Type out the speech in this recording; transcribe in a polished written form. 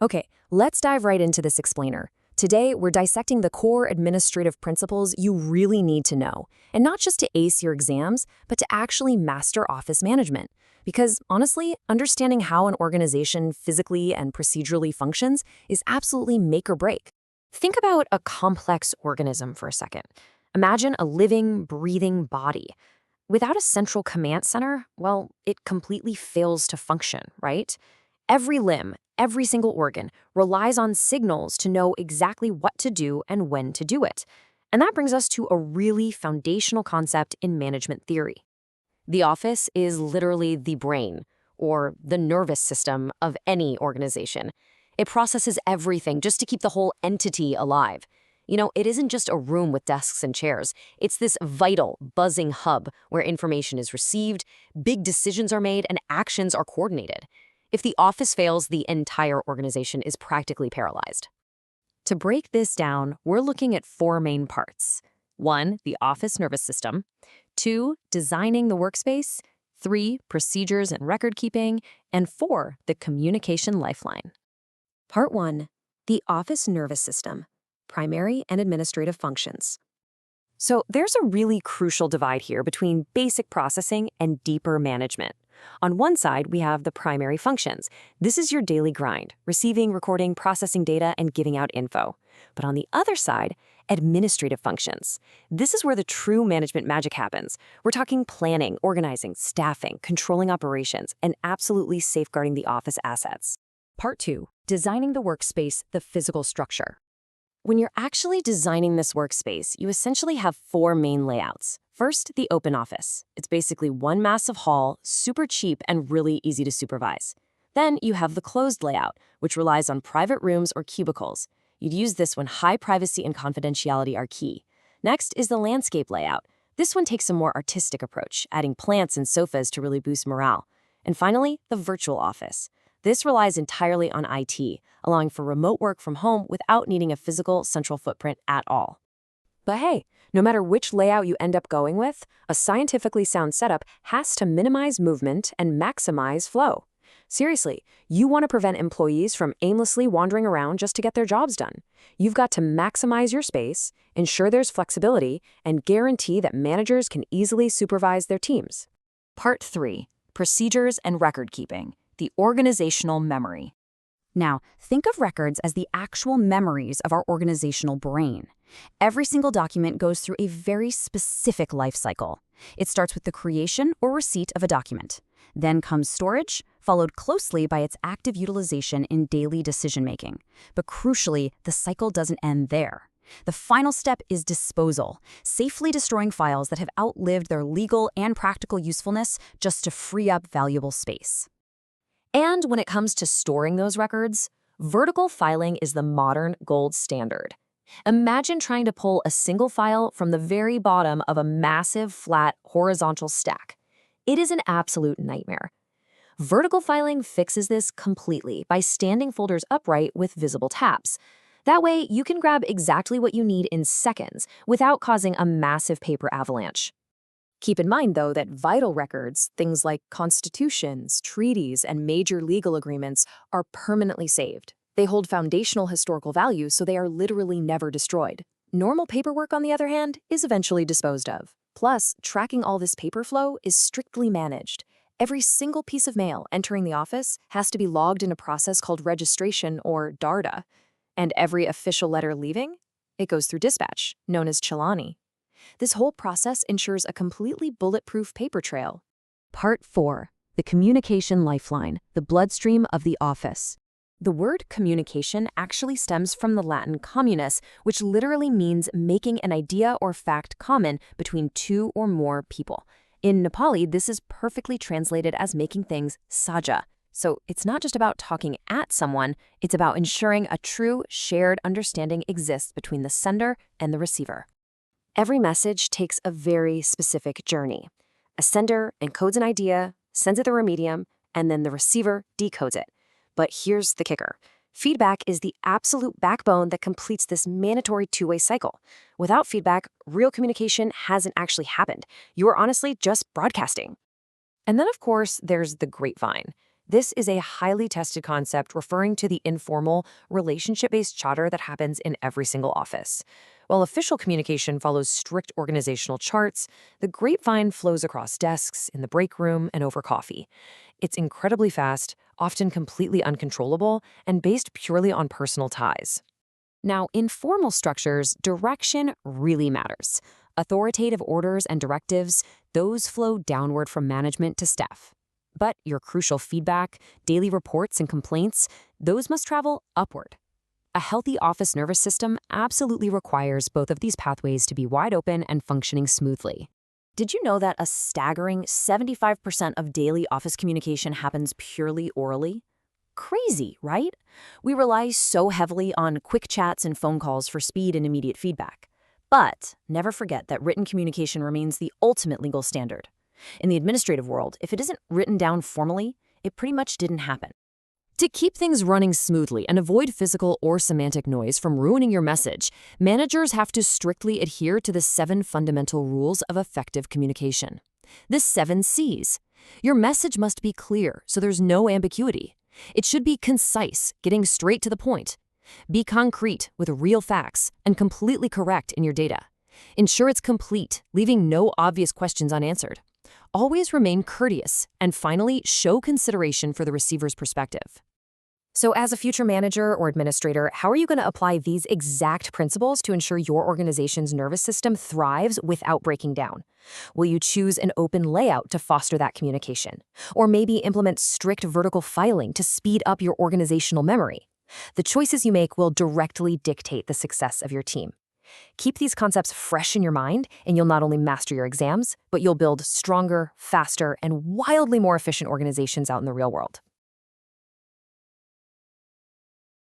Okay, let's dive right into this explainer. Today, we're dissecting the core administrative principles you really need to know, and not just to ace your exams, but to actually master office management. Because honestly, understanding how an organization physically and procedurally functions is absolutely make or break. Think about a complex organism for a second. Imagine a living, breathing body. Without a central command center, well, it completely fails to function, right? Every limb, every single organ relies on signals to know exactly what to do and when to do it. And that brings us to a really foundational concept in management theory. The office is literally the brain, or the nervous system of any organization. It processes everything just to keep the whole entity alive. It isn't just a room with desks and chairs. It's this vital, buzzing hub where information is received, big decisions are made, and actions are coordinated. If the office fails, the entire organization is practically paralyzed. To break this down, we're looking at four main parts. 1, the office nervous system. 2, designing the workspace. 3, procedures and record keeping. And 4, the communication lifeline. Part 1, the office nervous system, primary and administrative functions. So there's a really crucial divide here between basic processing and deeper management. On one side, we have the primary functions. This is your daily grind, receiving, recording, processing data, and giving out info. But on the other side, administrative functions. This is where the true management magic happens. We're talking planning, organizing, staffing, controlling operations, and absolutely safeguarding the office assets. Part 2, designing the workspace, the physical structure. When you're actually designing this workspace, you essentially have 4 main layouts. First, the open office. It's basically one massive hall, super cheap and really easy to supervise. Then you have the closed layout, which relies on private rooms or cubicles. You'd use this when high privacy and confidentiality are key. Next is the landscape layout. This one takes a more artistic approach, adding plants and sofas to really boost morale. And finally, the virtual office. This relies entirely on IT, allowing for remote work from home without needing a physical central footprint at all. But hey, no matter which layout you end up going with, a scientifically sound setup has to minimize movement and maximize flow. Seriously, you want to prevent employees from aimlessly wandering around just to get their jobs done. You've got to maximize your space, ensure there's flexibility, and guarantee that managers can easily supervise their teams. Part 3, procedures and record keeping. The organizational memory. Now, think of records as the actual memories of our organizational brain. Every single document goes through a very specific life cycle. It starts with the creation or receipt of a document. Then comes storage, followed closely by its active utilization in daily decision-making. But crucially, the cycle doesn't end there. The final step is disposal, safely destroying files that have outlived their legal and practical usefulness just to free up valuable space. And when it comes to storing those records, vertical filing is the modern gold standard. Imagine trying to pull a single file from the very bottom of a massive, flat, horizontal stack. It is an absolute nightmare. Vertical filing fixes this completely by standing folders upright with visible tabs. That way, you can grab exactly what you need in seconds without causing a massive paper avalanche. Keep in mind, though, that vital records, things like constitutions, treaties, and major legal agreements, are permanently saved. They hold foundational historical value, so they are literally never destroyed. Normal paperwork, on the other hand, is eventually disposed of. Plus, tracking all this paper flow is strictly managed. Every single piece of mail entering the office has to be logged in a process called registration, or DARDA. And every official letter leaving? It goes through dispatch, known as Chelani. This whole process ensures a completely bulletproof paper trail. Part 4, the communication lifeline, the bloodstream of the office. The word communication actually stems from the Latin communis, which literally means making an idea or fact common between 2 or more people. In Nepali, this is perfectly translated as making things saja. So it's not just about talking at someone, it's about ensuring a true shared understanding exists between the sender and the receiver. Every message takes a very specific journey. A sender encodes an idea, sends it through a medium, and then the receiver decodes it. But here's the kicker. Feedback is the absolute backbone that completes this mandatory two-way cycle. Without feedback, real communication hasn't actually happened. You are honestly just broadcasting. And then, of course, there's the grapevine. This is a highly tested concept referring to the informal, relationship-based chatter that happens in every single office. While official communication follows strict organizational charts, the grapevine flows across desks, in the break room, and over coffee. It's incredibly fast, often completely uncontrollable, and based purely on personal ties. Now, in formal structures, direction really matters. Authoritative orders and directives, those flow downward from management to staff. But your crucial feedback, daily reports, and complaints, those must travel upward. A healthy office nervous system absolutely requires both of these pathways to be wide open and functioning smoothly. Did you know that a staggering 75% of daily office communication happens purely orally? Crazy, right? We rely so heavily on quick chats and phone calls for speed and immediate feedback. But never forget that written communication remains the ultimate legal standard. In the administrative world, if it isn't written down formally, it pretty much didn't happen. To keep things running smoothly and avoid physical or semantic noise from ruining your message, managers have to strictly adhere to the 7 fundamental rules of effective communication. The 7 C's. Your message must be clear, so there's no ambiguity. It should be concise, getting straight to the point. Be concrete with real facts and completely correct in your data. Ensure it's complete, leaving no obvious questions unanswered. Always remain courteous, and finally, show consideration for the receiver's perspective. So as a future manager or administrator, how are you going to apply these exact principles to ensure your organization's nervous system thrives without breaking down? Will you choose an open layout to foster that communication? Or maybe implement strict vertical filing to speed up your organizational memory? The choices you make will directly dictate the success of your team. Keep these concepts fresh in your mind, and you'll not only master your exams, but you'll build stronger, faster, and wildly more efficient organizations out in the real world.